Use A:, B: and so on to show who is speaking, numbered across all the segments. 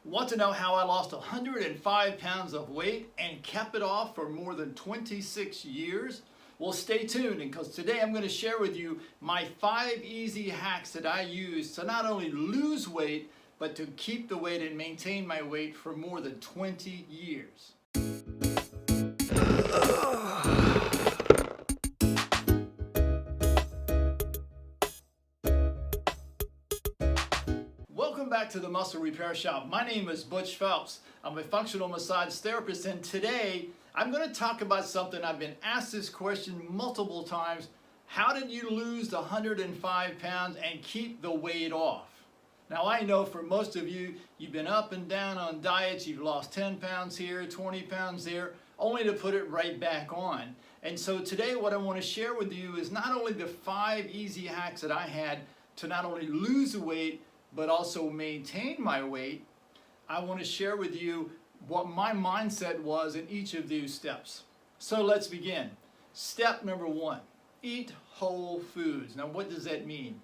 A: Want to know how I lost 105 pounds of weight and kept it off for more than 26 years? Well, stay tuned because today I'm going to share with you my 5 easy hacks that I use to not only lose weight, but to keep the weight and maintain my weight for more than 20 years. Welcome back to the Muscle Repair Shop. My name is Butch Phelps. I'm a functional massage therapist, and today I'm going to talk about something I've been asked this question multiple times. How did you lose the 105 pounds and keep the weight off? Now I know for most of you, you've been up and down on diets, you've lost 10 pounds here, 20 pounds there, only to put it right back on. And so today what I want to share with you is not only the 5 easy hacks that I had to not only lose the weight, but also maintain my weight. I want to share with you what my mindset was in each of these steps. So let's begin. Step number 1, eat whole foods. Now what does that mean?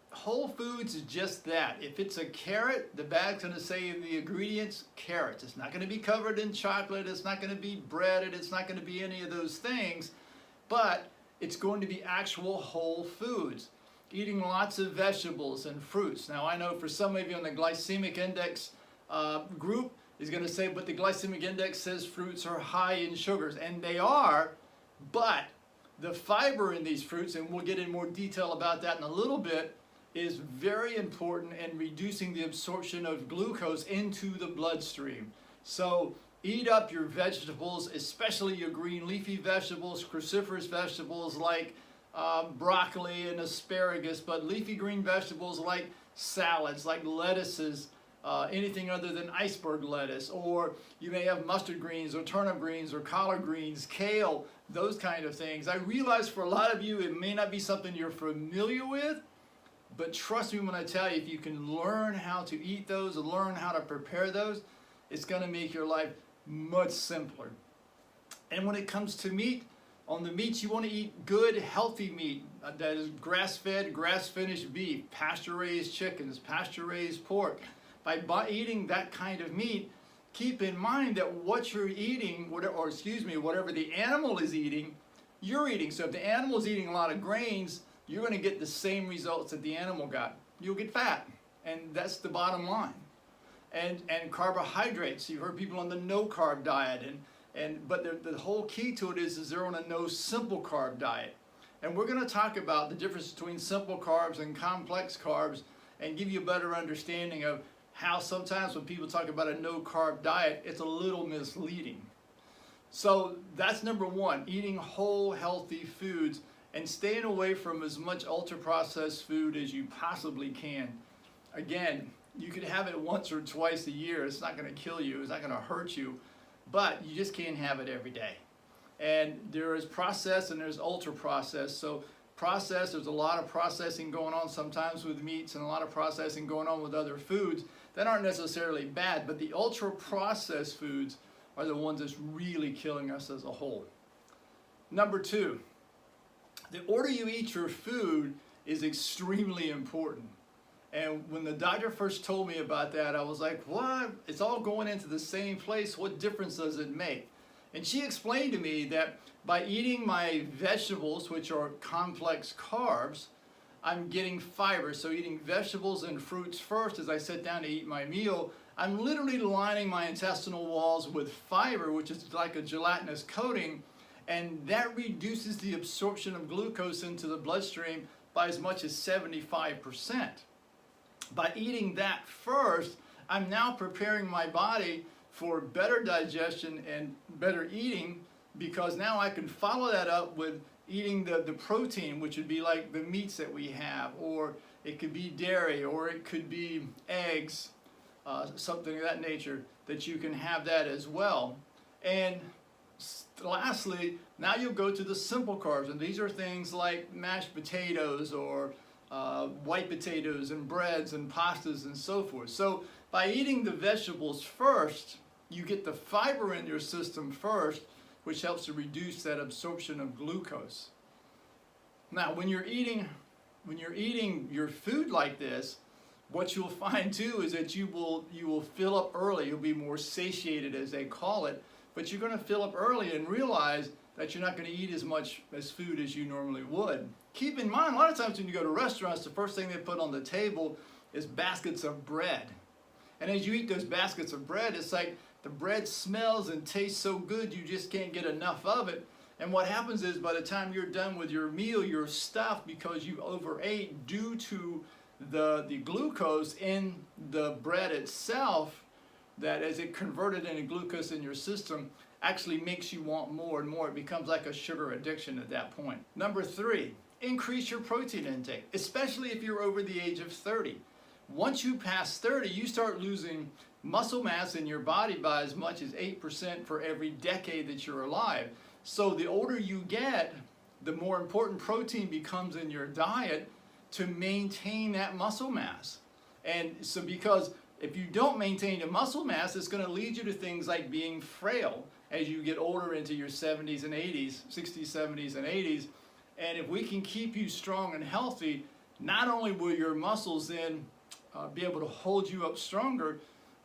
A: Whole foods is just that. If it's a carrot, the bag's going to say in the ingredients, carrots. It's not going to be covered in chocolate, it's not going to be breaded, it's not going to be any of those things, but it's going to be actual whole foods. Eating lots of vegetables and fruits. Now I know for some of you on the glycemic index group is going to say, but the glycemic index says fruits are high in sugars, and they are, but the fiber in these fruits, and we'll get in more detail about that in a little bit, is very important in reducing the absorption of glucose into the bloodstream. So eat up your vegetables, especially your green leafy vegetables, cruciferous vegetables like broccoli and asparagus, but leafy green vegetables like salads, like lettuces, anything other than iceberg lettuce, or you may have mustard greens or turnip greens or collard greens, kale, those kind of things. I realize for a lot of you it may not be something you're familiar with, but trust me when I tell you, if you can learn how to eat those and learn how to prepare those, it's going to make your life much simpler. And when it comes to meat, on the meats, you want to eat good, healthy meat that is grass-fed, grass-finished beef, pasture-raised chickens, pasture-raised pork. By eating that kind of meat, keep in mind that what you're eating, whatever the animal is eating, you're eating. So if the animal is eating a lot of grains, you're going to get the same results that the animal got. You'll get fat, and that's the bottom line. And carbohydrates. You've heard people on the no-carb diet, but the whole key to it is they're on a no simple carb diet. And we're going to talk about the difference between simple carbs and complex carbs and give you a better understanding of how sometimes when people talk about a no carb diet, it's a little misleading. So that's number 1, eating whole healthy foods and staying away from as much ultra processed food as you possibly can. Again, you could have it once or twice a year. It's not going to kill you, it's not going to hurt you. But you just can't have it every day. And there is processed and there's ultra processed. So processed, there's a lot of processing going on sometimes with meats and a lot of processing going on with other foods that aren't necessarily bad, but the ultra processed foods are the ones that's really killing us as a whole. Number 2, the order you eat your food is extremely important. And when the doctor first told me about that, I was like, what? It's all going into the same place. What difference does it make? And she explained to me that by eating my vegetables, which are complex carbs, I'm getting fiber. So eating vegetables and fruits first as I sit down to eat my meal, I'm literally lining my intestinal walls with fiber, which is like a gelatinous coating, and that reduces the absorption of glucose into the bloodstream by as much as 75%. By eating that first, I'm now preparing my body for better digestion and better eating, because now I can follow that up with eating the protein, which would be like the meats that we have, or it could be dairy, or it could be eggs, something of that nature, that you can have that as well. And lastly, now you'll go to the simple carbs, and these are things like mashed potatoes or white potatoes and breads and pastas and so forth. So by eating the vegetables first, you get the fiber in your system first, which helps to reduce that absorption of glucose. Now when you're eating your food like this, What you'll find too is that you will fill up early. You'll be more satiated, as they call it, but you're going to fill up early and realize that you're not going to eat as much as food as you normally would. Keep in mind, a lot of times when you go to restaurants, the first thing they put on the table is baskets of bread. And as you eat those baskets of bread, it's like the bread smells and tastes so good you just can't get enough of it. And what happens is by the time you're done with your meal, you're stuffed because you overate due to the glucose in the bread itself, that as it converted into glucose in your system actually makes you want more and more. It becomes like a sugar addiction at that point. Number 3, increase your protein intake, especially if you're over the age of 30. Once you pass 30, you start losing muscle mass in your body by as much as 8% for every decade that you're alive. So the older you get, the more important protein becomes in your diet to maintain that muscle mass. And so because if you don't maintain the muscle mass, it's going to lead you to things like being frail as you get older into your 70s and 80s, 60s, 70s, and 80s. And if we can keep you strong and healthy, not only will your muscles then be able to hold you up stronger,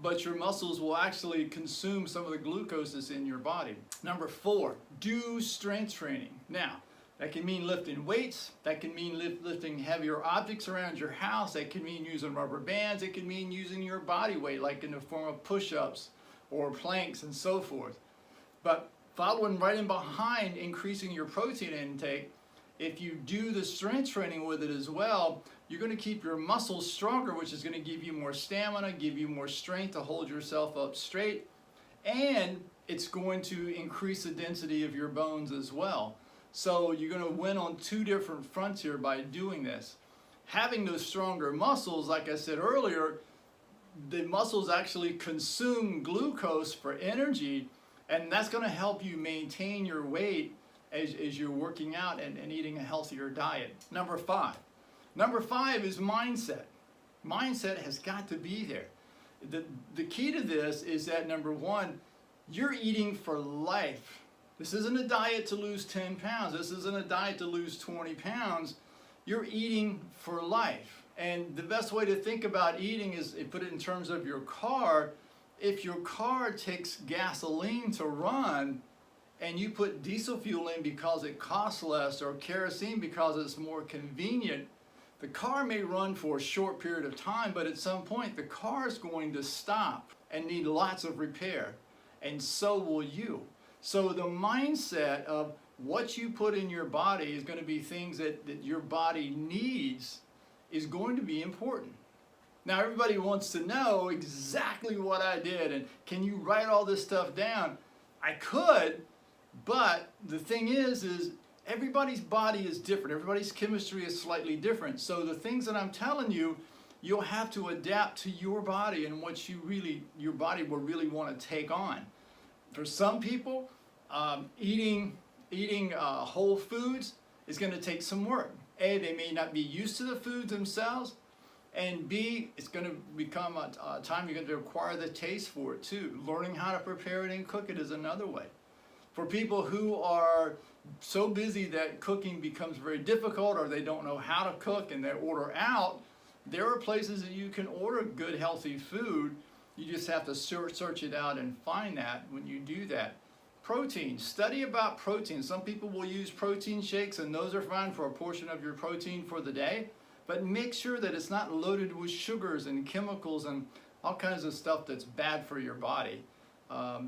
A: but your muscles will actually consume some of the glucose that's in your body. Number 4, do strength training. Now, that can mean lifting weights, that can mean lifting heavier objects around your house, that can mean using rubber bands, it can mean using your body weight, like in the form of push-ups or planks and so forth. But following right in behind increasing your protein intake, if you do the strength training with it as well, you're going to keep your muscles stronger, which is going to give you more stamina, give you more strength to hold yourself up straight, and it's going to increase the density of your bones as well. So you're going to win on 2 different fronts here by doing this. Having those stronger muscles, like I said earlier, the muscles actually consume glucose for energy, and that's going to help you maintain your weight as you're working out and eating a healthier diet. Number 5. Number 5 is mindset. Mindset has got to be there. The key to this is that, number 1, you're eating for life. This isn't a diet to lose 10 pounds. This isn't a diet to lose 20 pounds. You're eating for life. And the best way to think about eating is put it in terms of your car. If your car takes gasoline to run and you put diesel fuel in because it costs less, or kerosene because it's more convenient, the car may run for a short period of time, but at some point the car is going to stop and need lots of repair. And so will you. So the mindset of what you put in your body is going to be things that your body needs is going to be important. Now everybody wants to know exactly what I did, and can you write all this stuff down? I could, but the thing is everybody's body is different. Everybody's chemistry is slightly different. So the things that I'm telling you, you'll have to adapt to your body and what your body will really want to take on. For some people, eating whole foods is going to take some work. A, they may not be used to the foods themselves, and B, it's going to become a time you're going to acquire the taste for it too. Learning how to prepare it and cook it is another way. For people who are so busy that cooking becomes very difficult, or they don't know how to cook and they order out, there are places that you can order good healthy food. You just have to search it out and find that when you do that. Protein. Study about protein. Some people will use protein shakes, and those are fine for a portion of your protein for the day. But make sure that it's not loaded with sugars and chemicals and all kinds of stuff that's bad for your body.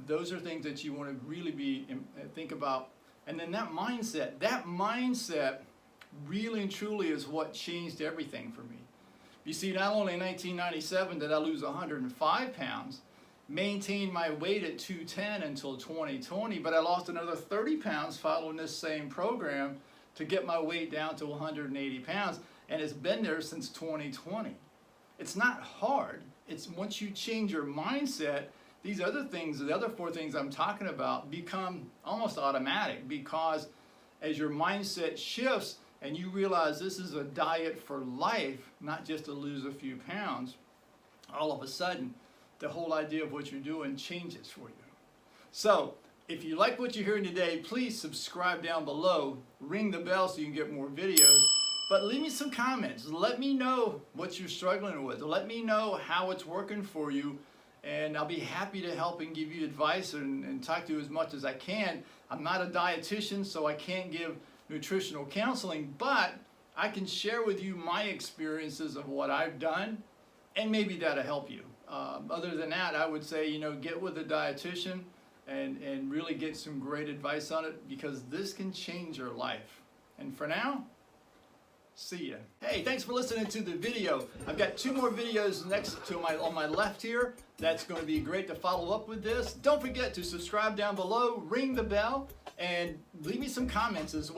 A: Those are things that you want to really think about. And then that mindset really and truly is what changed everything for me. You see, not only in 1997 did I lose 105 pounds, maintained my weight at 210 until 2020, but I lost another 30 pounds following this same program to get my weight down to 180 pounds, and it's been there since 2020. It's not hard. It's once you change your mindset, these other things, the other 4 things I'm talking about, become almost automatic, because as your mindset shifts and you realize this is a diet for life, not just to lose a few pounds, all of a sudden the whole idea of what you're doing changes for you. So if you like what you're hearing today, please subscribe down below, ring the bell so you can get more videos. But leave me some comments. Let me know what you're struggling with. Let me know how it's working for you. And I'll be happy to help and give you advice and talk to you as much as I can. I'm not a dietitian, so I can't give nutritional counseling, but I can share with you my experiences of what I've done, and maybe that'll help you. Other than that, I would say, get with a dietitian and really get some great advice on it, because this can change your life. And for now, see ya. Hey, thanks for listening to the video. I've got 2 more videos next to on my left here. That's going to be great to follow up with this. Don't forget to subscribe down below, ring the bell, and leave me some comments as well.